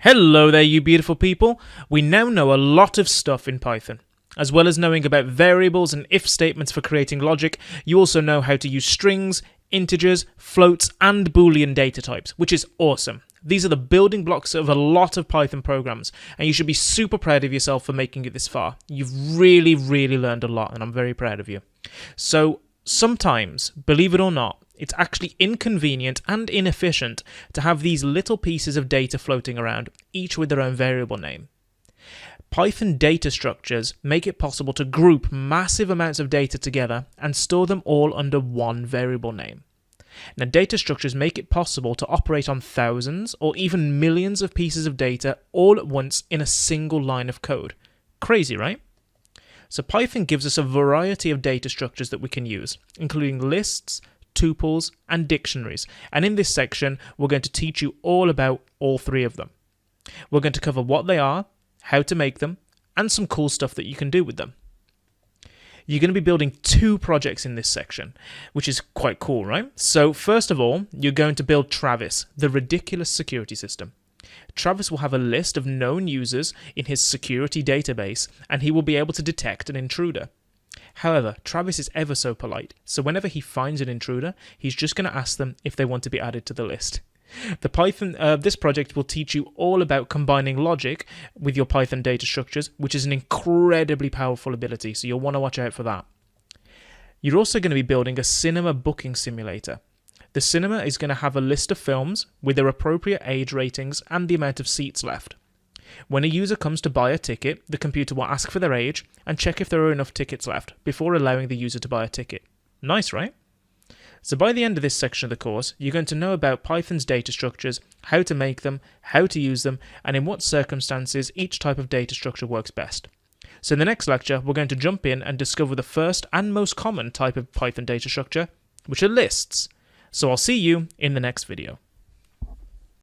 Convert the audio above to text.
Hello there, you beautiful people. We now know a lot of stuff in Python. As well as knowing about variables and if statements for creating logic, you also know how to use strings, integers, floats, and Boolean data types, which is awesome. These are the building blocks of a lot of Python programs, and you should be super proud of yourself for making it this far. You've really learned a lot, and I'm very proud of you. So sometimes, believe it or not, it's actually inconvenient and inefficient to have these little pieces of data floating around, each with their own variable name. Python data structures make it possible to group massive amounts of data together and store them all under one variable name. Now, data structures make it possible to operate on thousands or even millions of pieces of data all at once in a single line of code. Crazy, right? So Python gives us a variety of data structures that we can use, including lists, tuples, and dictionaries. And in this section, we're going to teach you all about all three of them. We're going to cover what they are, how to make them, and some cool stuff that you can do with them. You're going to be building two projects in this section, which is quite cool, right? So first of all, you're going to build Travis, the ridiculous security system. Travis will have a list of known users in his security database, and he will be able to detect an intruder. However, Travis is ever so polite, so whenever he finds an intruder, he's just going to ask them if they want to be added to the list. This project will teach you all about combining logic with your Python data structures, which is an incredibly powerful ability, so you'll want to watch out for that. You're also going to be building a cinema booking simulator. The cinema is going to have a list of films with their appropriate age ratings and the amount of seats left. When a user comes to buy a ticket, the computer will ask for their age and check if there are enough tickets left before allowing the user to buy a ticket. Nice, right? So by the end of this section of the course, you're going to know about Python's data structures, how to make them, how to use them, and in what circumstances each type of data structure works best. So in the next lecture, we're going to jump in and discover the first and most common type of Python data structure, which are lists. So I'll see you in the next video.